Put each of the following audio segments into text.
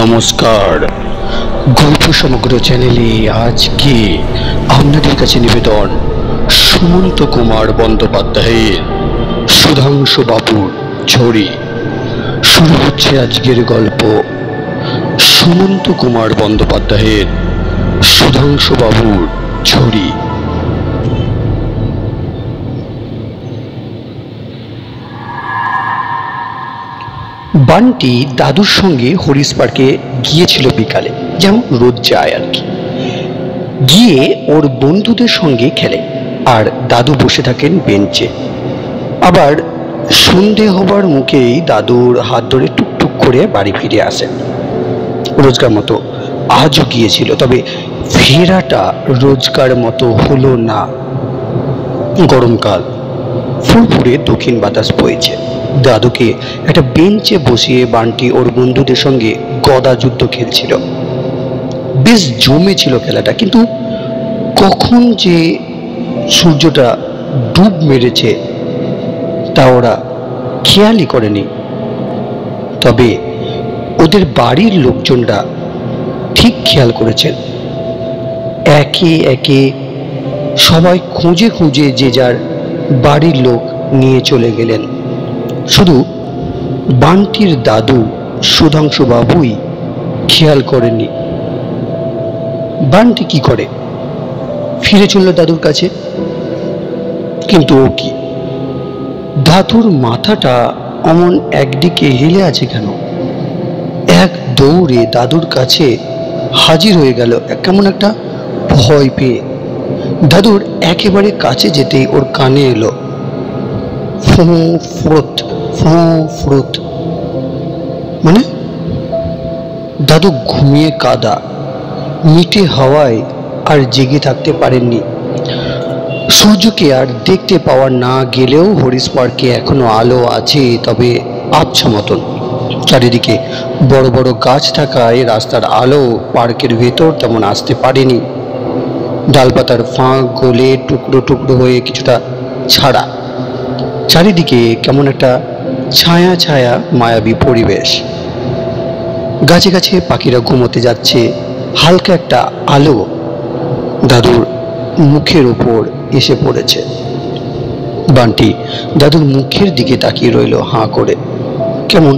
নমস্কার। গল্প সমগ্র চ্যানেলে আজকে আপনাদের কাছে নিবেদন সুমন্ত কুমার বন্দ্যোপাধ্যায়ের সুধাংশু বাবুর ঝুড়ি। শুরু হচ্ছে আজকের গল্প সুমন্ত কুমার বন্দ্যোপাধ্যায়ের সুধাংশু বাবুর ঝুড়ি। বান্টি দাদুর সঙ্গে হরিশ পার্কে গিয়েছিল বিকালে, যেমন রোজ যায় আর কি। গিয়ে ওর বন্ধুদের সঙ্গে খেলে আর দাদু বসে থাকেন বেঞ্চে। আবার সন্ধে হবার মুখেই দাদুর হাত ধরে টুকটুক করে বাড়ি ফিরে আসেন। রোজকার মতো আজও গিয়েছিল, তবে ফেরাটা রোজকার মতো হলো না। গরমকাল, ফুরফুরে দক্ষিণ বাতাস বইছে। দাদুকে একটা বেঞ্চে বসিয়ে বান্টি ওর বন্ধুদের সঙ্গে গদা যুদ্ধ খেলছিল। বেশ জমেছিল খেলাটা, কিন্তু কখন যে সূর্যটা ডুব মেরেছে তা ওরা খেয়ালই করেনি। তবে ওদের বাড়ির লোকজনরা ঠিক খেয়াল করেছেন। একে একে সবাই খুঁজে খুঁজে যে যার বাড়ির লোক নিয়ে চলে গেলেন। শুধু বান্টির দাদু সুধাংশু বাবুই খেয়াল করেননি। বান্টি কি করে, ফিরে চলল দাদুর কাছে। কিন্তু ও কি, দাদুর মাথাটা অমন একদিকে হেলে আছে কেন? এক দৌড়ে দাদুর কাছে হাজির হয়ে গেল, কেমন একটা ভয় পেয়ে। দাদুর একেবারে কাছে যেতেই ওর কানে এলো ফোঁ ফ্রোত ফোঁ ফ্রোত। মানে দাদু ঘুমিয়ে কাদা, মিটে হাওয়ায় আর জেগে থাকতে পারেননি। সূর্যকে আর দেখতে পাওয়া না গেলেও হরিশ পার্কে এখনো আলো আছে, তবে আবছা মতন। চারিদিকে বড় বড় গাছ থাকায় রাস্তার আলো পার্কের ভেতর তেমন আসতে পারেনি। ডালপাতার ফাঁক গলে টুকরো টুকরো হয়ে কিছুটা ছাড়া। চারিদিকে কেমন একটা ছায়া ছায়া মায়াবী পরিবেশ। গাছে গাছে পাখিরা ঘুমোতে যাচ্ছে। হালকা একটা আলো দাদুর মুখের উপর এসে পড়েছে। বান্টি দাদুর মুখের দিকে তাকিয়ে রইল হাঁ করে। কেমন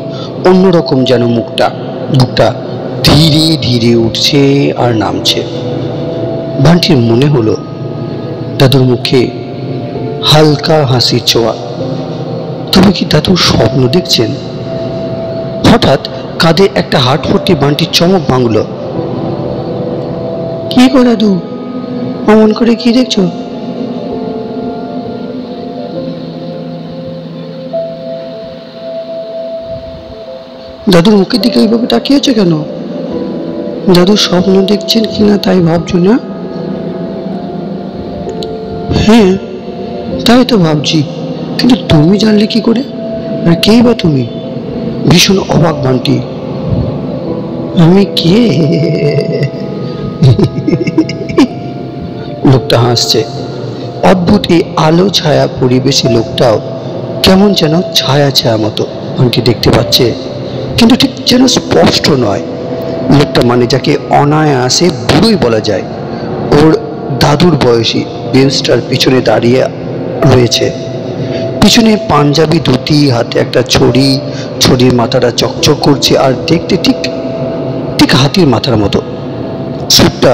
অন্যরকম যেন বুকটা ধীরে ধীরে উঠছে আর নামছে। বান্টির মনে হলো দাদুর মুখে হালকা হাসির ছোঁয়া। তবে কি দাদু স্বপ্ন দেখছেন? হঠাৎ কাঁধে একটা হাট ভর্তি বান্টির চমক ভাঙল। কি গো দাদু, অমন করে কি দেখছো? দাদুর মুখের দিকে এইভাবে তাকিয়েছে কেন? দাদু স্বপ্ন দেখছেন কিনা তাই ভাবছো না? হ্যাঁ, তাই তো ভাবছি, কিন্তু তুমি জানলে কি করে? আর কেই বা তুমি? ভীষণ অবাক বান্টি। আমি কে? লোকটা হাসছে। অদ্ভুত এই আলো ছায়া পরিবেশে লোকটাও কেমন যেন ছায়া ছায়া মতো বান্টি দেখতে পাচ্ছে, কিন্তু ঠিক যেন স্পষ্ট নয়। লোকটা মানে যাকে অনায়াসে বুড়োই বলা যায়। ওর দাদুর বয়সী, বেঞ্চটার পিছনে দাঁড়িয়ে রয়েছে। পিছনে পাঞ্জাবি ধুতি, হাতে একটা ছড়ির মাথাটা চকচক করছে আর দেখতে ঠিক ঠিক হাতির মাথার মতো। সুটটা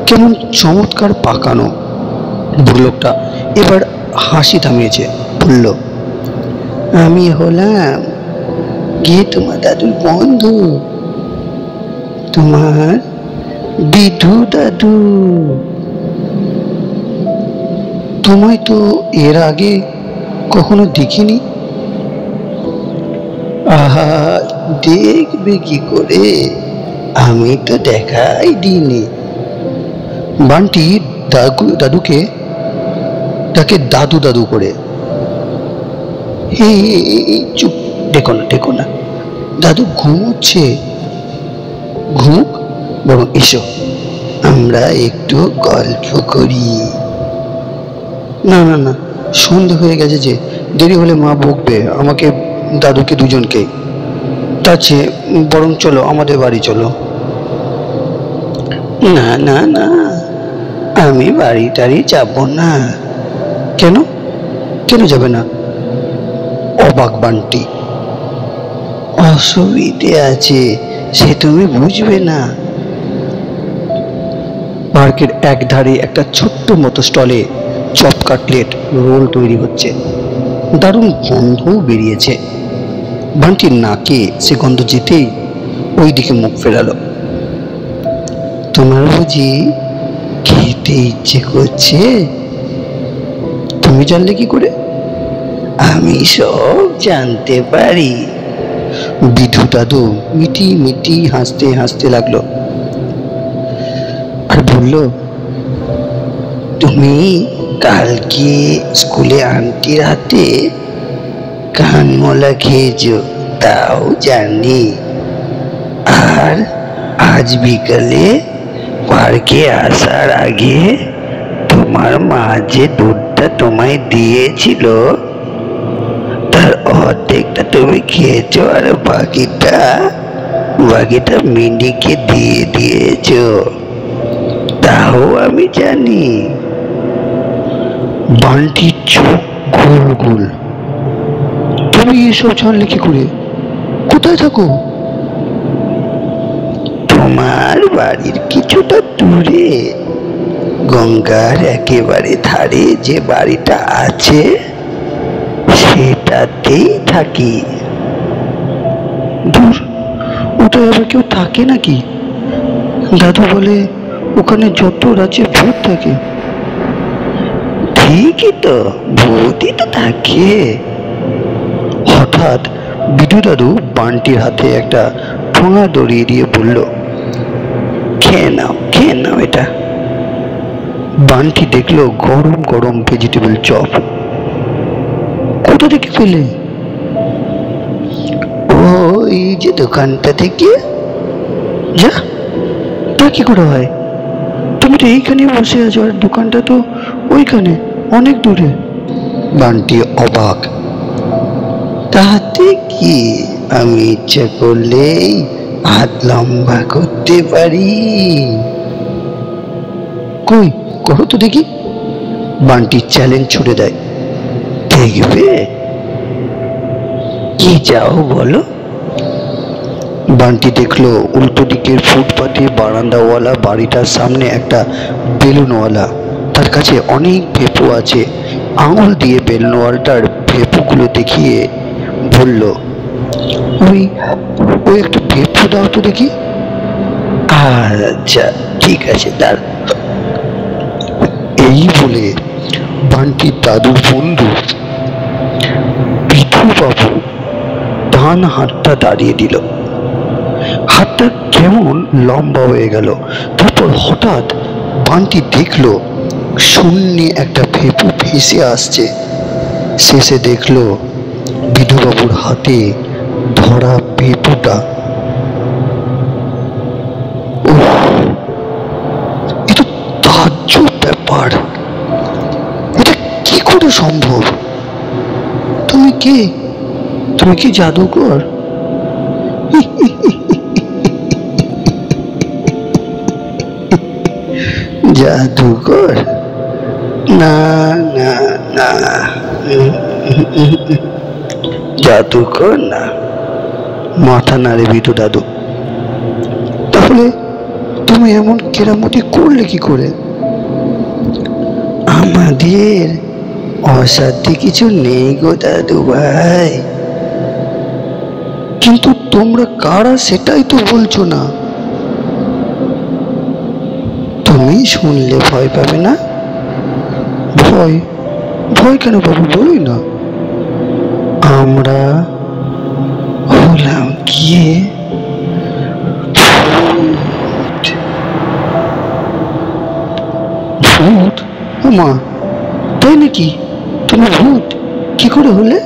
কেমন চমৎকার পাকানো। বুড়ো লোকটা এবার হাসি থামিয়েছে, বলল, আমি হলাম গিয়ে তোমার দাদুর বন্ধু, তোমার বিধু দাদু। তোমায় তো এর আগে কখনো দেখিনি। আহা, দেখবে কি করে, আমি তো দেখাই দিইনি। বান্টি দাদুকে তাকে দাদু দাদু করে। হে চুপ, দেখো না, দাদু ঘুমোচ্ছে। ঘুমুক, বরং এসো আমরা একটু গল্প করি। না না না, সন্ধে হয়ে গেছে যে, দেরি হলে মা বকবে আমাকে, দাদুকে, দুজনকে। তার চেয়ে বরং চলো আমাদের বাড়ি চলো। না না না, আমি বাড়ি টাড়ি যাব না। কেন? কেন যাবে না? অবাক বান্টি। অসুবিধে আছে, সে তুমি বুঝবে না। পার্কের এক ধারে একটা ছোট্ট মতো স্টলে চপ কাটলেট রোল তৈরি হচ্ছে। দারুণ গন্ধও বেরিয়েছে। বান্টির নাকে সে গন্ধ যেতেই ওই দিকে মুখ ফেরালো। তোমার বুঝি খেতে ইচ্ছে করছে? তুমি জানলে কি করে? আমি সব জানতে পারি। বিধু দাদু মিটি মিটি হাসতে হাসতে লাগলো আর বলল, তুমি কালকে স্কুলে আন্টির হাতে কানমলা খেয়েছো তাও জানি। আর আজ বিকালে পার্কে আসার আগে তোমার মা যে দুধটা তোমায় দিয়েছিল তার অর্ধেকটা তুমি খেয়েছো আর বাকিটা মিনিকে দিয়ে দিয়েছো, তাও আমি জানি। বান্টির চোখ গোল গোল। তুমি এসব জানলে কি করে? কোথায় থাকো? তোমার বাড়ির কিছুটা দূরে, গঙ্গার একেবারে ধারে যে বাড়িটা আছে সেটাতেই থাকি। দূর, ওটাই আবার কেউ থাকে নাকি? দাদু বলে ওখানে যত রাজ্যে ভূত থাকে। ঠিকই তো, ভূতই তো থাকে। হঠাৎ বিধু দাদু বান্টির হাতে একটা ঠোঙা ধরিয়ে দিয়ে বলল, খেয়ে নাও এটা। বান্টি দেখলো গরম গরম ভেজিটেবল চপ। কোথা থেকে পেলে? ওই যে দোকানটা থেকে। যা, তা কি করে হয়? তুমি তো এইখানে বসে আছো আর দোকানটা তো ওইখানে অনেক দূরে। বান্টি অবাক। তাতে কি, আমি ইচ্ছা করলেই হাত লম্বা করতে পারি। কই করো তো দেখি। বান্টি চ্যালেঞ্জ ছুড়ে দেয়। দেখবে? কি চাও বলো? বান্টি দেখলো উল্টো দিকের ফুটপাতে বারান্দাওয়ালা বাড়িটার সামনে একটা বেলুনওয়ালা, তার কাছে অনেক ভেপু আছে। আঙুল দিয়ে বেলুনওয়ালাটার ভেপুগুলো দেখিয়ে বলল, ওই একটা ভেপু দাও তো দেখি। আচ্ছা ঠিক আছে, দাঁড়। এই বলে বান্টির দাদুর বন্ধু বিধু বাবু ডান হাতটা দাঁড়িয়ে দিল। হাতটা কেমন লম্বা হয়ে গেল। তারপর হঠাৎ বান্টি দেখলো শূন্যে একটা ভেপু ভেসে আসছে। শেষে দেখলো বিধুবাবুর হাতে ধরা ভেপুটা। এ তো তাজ্জব ব্যাপার। এটা কি করে সম্ভব? তুমি কে? তুমি কি জাদুকর? জাদুকর? না না না, জাদুকর না। মাথা নাড়ে বিটু দাদু। তাহলে তুমি এমন কেরামতি করলে কি করে? আমাদের অসাধ্য কিছু নেই গো দাদু ভাই। কিন্তু তোমরা কারা সেটাই তো বলছো না। তুমি শুনলে ভয় পাবে না? ভয়? ভয় কেন পাবো বলোই না। আমরা হলাম গিয়ে ভূত। ও মা, তাই নাকি? তুমি ভূত কি করে হলে?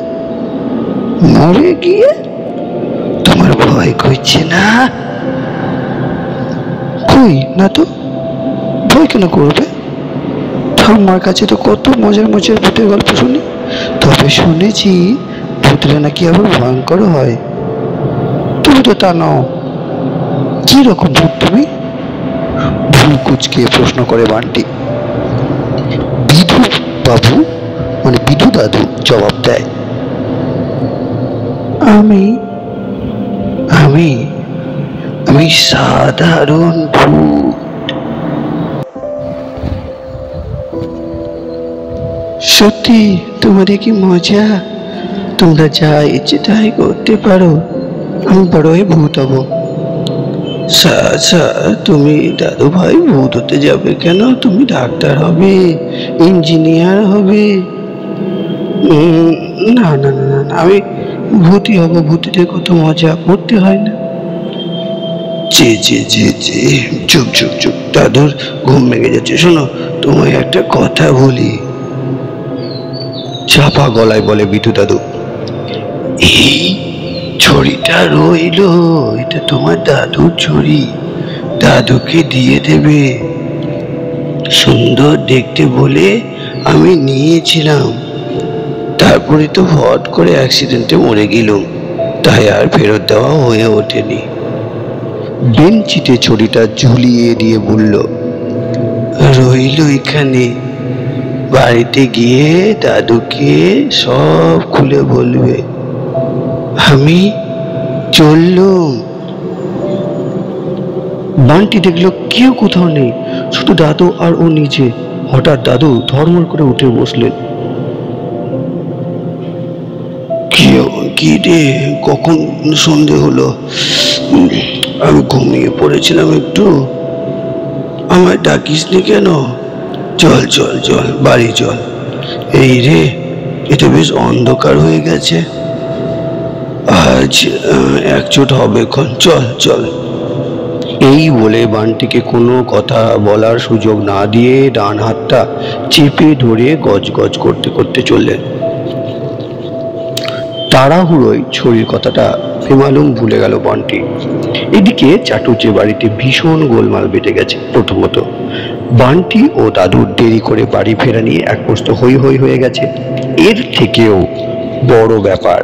মরে গিয়ে? তোমার ভয় করছে না? কই না তো, ভয় কেন করবে? ঠাম্মার কাছে তো কত মজার মজার ভূতের গল্প শুনি। তবে শুনেছি ভূতরা নাকি আবার ভয়ঙ্কর হয়। তো তো তা নও। কি রকম ভূত তুমি? ভুল কুচকে প্রশ্ন করে বান্টি। বিধু বাবু মানে বিধু দাদু জবাব দেয়, আমি আমি আমি সাধারণ ভূত। সত্যি? তোমাদের কি মজা? তোমরা যা ইচ্ছে তাই করতে পারো। আমি বড় ভূত হব। তুমি দাদু ভাই ভূত হতে যাবে কেন? তুমি ডাক্তার হবে, ইঞ্জিনিয়ার হবে। না না না না, আমি ভূতই হব। ভূতিতে কত মজা, পড়তে হয় না। জি জি জি জি, চুপ চুপ চুপ, দাদুর ঘুম ভেঙে যাচ্ছে। শোনো, তোমায় একটা কথা বলি। চাপা গলায় বলে বিটু দাদু, এই ছড়িটা রইল, এটা তোমার দাদুর ছড়ি, দাদুকে দিয়ে দেবে। সুন্দর দেখতে বলে আমি নিয়েছিলাম, তারপরে তো হট করে অ্যাক্সিডেন্টে মরে গেলাম, তাই আর ফেরত দেওয়া হয়ে ওঠেনি। বেঞ্চিতে ছড়িটা ঝুলিয়ে দিয়ে বলল, রইল এখানে, বাড়িতে গিয়ে দাদুকে সব খুলে বলবে। আমি চললুম। বান্টি দেখলো কেউ কোথাও নেই, শুধু দাদু আর ও নিজে। হঠাৎ দাদু ধর্মর করে উঠে বসলেন। কি রে, কখন সন্ধে হলো? আমি ঘুমিয়ে পড়েছিলাম একটু, আমায় ডাকিসনি কেন? চল চল চল, বাড়ি চল। এই রে, এটা বেশ অন্ধকার হয়ে গেছে, আজ একচোট হবে ক্ষণ, চল চল। এই বলে বান্টিকে কোনো কথা বলার সুযোগ না দিয়ে ডান হাতটা চেপে ধরে গজ গজ করতে করতে চললেন। তাড়াহুড়োয় ছড়ির কথাটা বেমালুম ভুলে গেল বান্টি। এদিকে চাটুজ্জে বাড়িতে ভীষণ গোলমাল বেটে গেছে। প্রথমত বান্টি ও দাদুর দেরি করে বাড়ি ফেরা নিয়ে এক প্রস্ত হই হই হয়ে গেছে। এর থেকেও বড় ব্যাপার,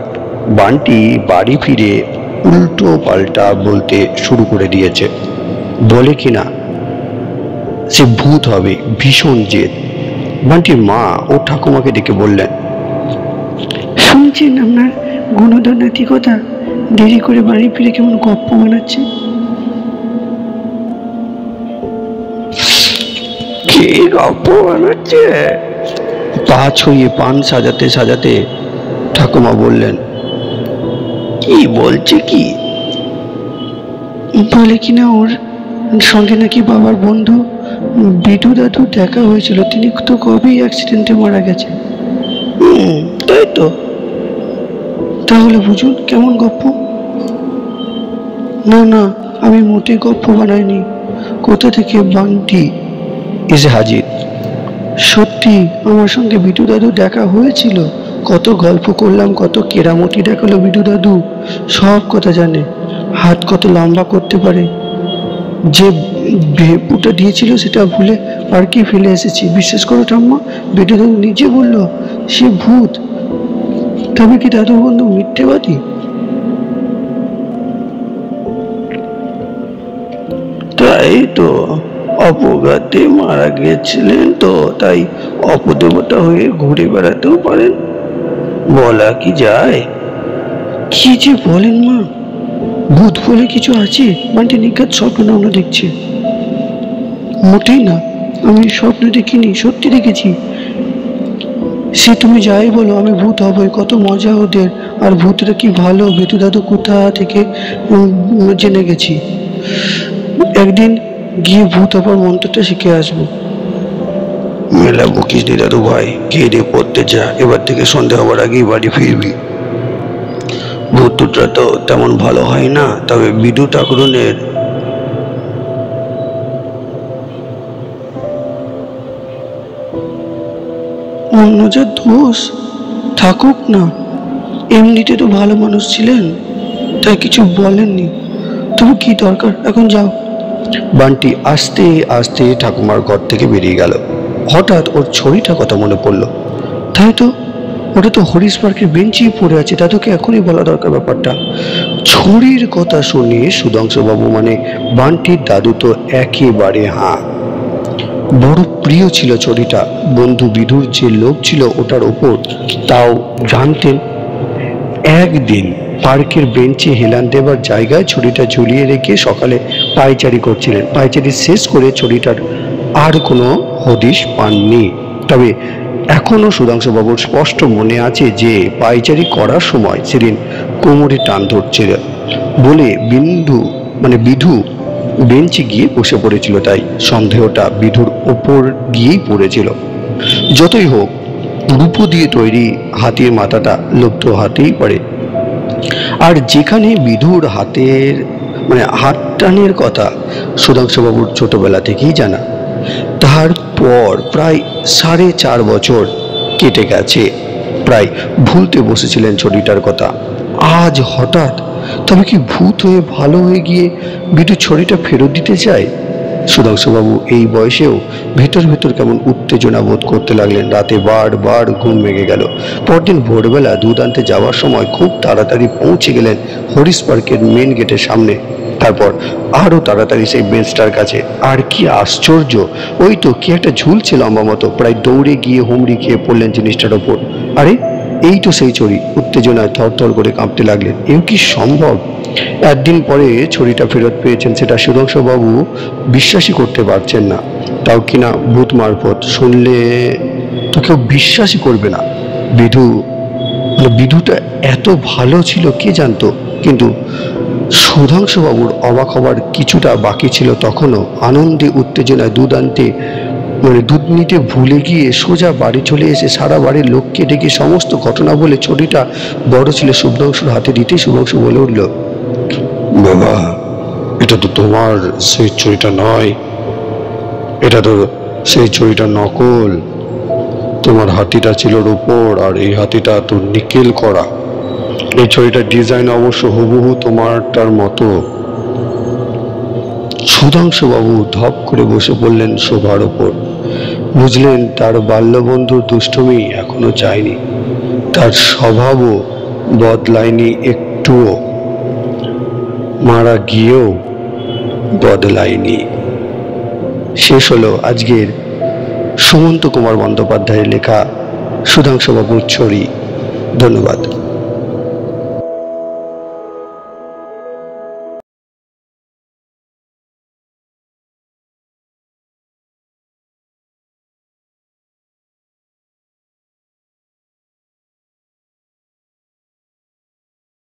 বান্টি বাড়ি ফিরে উল্টো পাল্টা বলতে শুরু করে দিয়েছে। বলে কিনা সে ভূত হবে, ভীষণ জেদ। বান্টির মা ও ঠাকুমাকে ডেকে বললেন, শুনছেন আপনার গুণধর নাতি কথা? দেরি করে বাড়ি ফিরে কেমন গপ্প বানাচ্ছে। কি গপ্প বানাচ্ছে? পা ছুঁয়ে পান সাজাতে সাজাতে ঠাকুমা বললেন, কি বলছে? কি বলে কিনা ওর সঙ্গে নাকি বাবার বন্ধু বিটু দাদু দেখা হয়েছিল, তিনি তো কবেই অ্যাক্সিডেন্টে মারা গেছে। তাই তো? তাহলে বুঝুন কেমন গপ্প। না না, আমি মোটে গপ্প বানাইনি। কোথা থেকে বান্টি এসে হাজির। সত্যি আমার সঙ্গে বিটু দাদু দেখা হয়েছিল, কত গল্প করলাম, কত কেরামতি দেখালো বিটু দাদু, সব কথা জানে, হাত কত লম্বা করতে পারে। যে ভেপুটা দিয়েছিল সেটা ভুলে পার্কে ফেলে এসেছি। বিশ্বাস করো ঠাম্মা, বিটু দাদু নিজে বলল সে ভূত। তবে কি দাদু বন্ধু মিথ্যেবাদী? তাই তো, অপঘাতে মারা গিয়েছিলেন তো, তাই অপদেবতা হয়ে ঘুরে বেড়াতেও পারেন, বলা কি যায়। কি যে বলেন মা, ভূত বলে কিছু আছে? বান্টি নিখাত স্বপ্ন দেখছে। মোটেই না, আমি স্বপ্ন দেখিনি, সত্যি দেখেছি। সে তুমি যাই বলো, আমি ভূত হবই, কত মজা ওদের। আর ভূতটা কি ভালো, বেটু দাদু কোথা থেকে জেনে গেছি। একদিন গিয়ে ভূত হবার মন্ত্রটা শিখে আসবো। মেলা বকিস নি দাদু ভাই, খেয়ে দিয়ে পড়তে যা, এবার থেকে সন্ধ্যা হবার আগেই বাড়ি ফিরবি। ভূতটা তো তেমন ভালো হয় না, তবে বিদু ঠাকুরনের অন্য যা দোষ থাকুক না, এমনিতে তো ভালো মানুষ ছিলেন, তাই কিছু বলেননি। তবু কি দরকার, এখন যাও। বান্টি আস্তে আস্তে ঠাকুমার ঘর থেকে বেরিয়ে গেল। হঠাৎ ওর ছড়িটা কথা মনে পড়ল। তাই তো, ওটা তো হরিশ পার্কের বেঞ্চেই পড়ে আছে, দাদুকে এখনই বলা দরকার ব্যাপারটা। ছড়ির কথা শুনে সুধাংশুবাবু মানে বান্টির দাদু তো একেবারে হাঁ। বড় প্রিয় ছিল ছড়িটা, বন্ধু বিধুর যে লোভ ছিল ওটার ওপর তাও জানতেন। একদিন পার্কের বেঞ্চে হেলান দেবার জায়গায় ছড়িটা ঝুলিয়ে রেখে সকালে পায়চারি করছিলেন। পায়চারি শেষ করে ছড়িটার আর কোনো হদিশ পাননি। তবে এখনো সুধাংশুবাবুর স্পষ্ট মনে আছে যে পায়চারি করার সময় সেদিন কোমরে টান ধরছিল বলে বিধু বেঞ্চে গিয়ে বসে পড়েছিল, তাই সন্দেহটা বিধুর ওপর গিয়েই পড়েছিল। যতই হোক, রূপো দিয়ে তৈরি হাতির মাথাটা লোভ তো হাতেই পারে। আর যেখানে বিধুর হাত টানের কথা সুধাংশুবাবুর ছোটবেলা থেকেই জানা, তারপর প্রায় 4.5 বছর কেটে গেছে। প্রায় ভুলতে বসেছিলেন ছড়িটার কথা। আজ হঠাৎ তবে কি ভূত হয়ে ভালো হয়ে গিয়ে বিধু ছড়িটা ফেরত দিতে চায়? সুধাংশুবাবু এই বয়সেও ভেতর ভেতর কেমন উত্তেজনা বোধ করতে লাগলেন। রাতে বারবার ঘুম ভেঙে গেল। পরদিন ভোরবেলা দুধ আনতে যাওয়ার সময় খুব তাড়াতাড়ি পৌঁছে গেলেন হরিশ পার্কের মেন গেটের সামনে। তারপর আরো তাড়াতাড়ি সেই বেঞ্চটার কাছে। আর কি আশ্চর্য, ওই তো কি একটা ঝুলছে লম্বা মতো। প্রায় দৌড়ে গিয়ে হুমড়ি খেয়ে পড়লেন জিনিসটার ওপর। আরে এই তো সেই ছড়ি। উত্তেজনায় থরথর করে কাঁপতে লাগলেন। এও কি সম্ভব? একদিন পরে ছড়িটা ফেরত পেয়েছেন, সেটা সুধাংশুবাবু বিশ্বাসই করতে পারছেন না। তাও কিনা ভূত মারফত। শুনলে তো কেউ বিশ্বাসই করবে না। বিধুটা এত ভালো ছিল কে জানতো। কিন্তু সুধাংশুবাবুর অবাক হবার কিছুটা বাকি ছিল তখনও। আনন্দে উত্তেজনায় দুধ নিতে ভুলে গিয়ে সোজা বাড়ি চলে এসে সারা বাড়ির লোককে ডেকে সমস্ত ঘটনা বলে ছড়িটা বড় ছিল শুভ্রাংশুর হাতে দিতেই শুভ্রাংশু বলে উঠল, বাবা, এটা তো তোমার সেই ছড়িটা নয়, এটা তো সেই ছড়িটা নকল। তোমার হাতিটা ছিল রূপোর আর এই হাতিটা তো নিকেল করা। এই ছড়িটার ডিজাইন অবশ্য হুবহু তোমারটার মতো। সুধাংশুবাবু ধপ করে বসে পড়লেন শোভার ওপর। বুঝলেন তার বাল্যবন্ধুর দুষ্টুমি এখনো যায়নি, তার স্বভাবও বদলায়নি একটুও, মারা গিয়েও বদলায়নি। শেষ হলো আজকের সুমন্ত কুমার বন্দ্যোপাধ্যায়ের লেখা সুধাংশুবাবুর ছড়ি। ধন্যবাদ।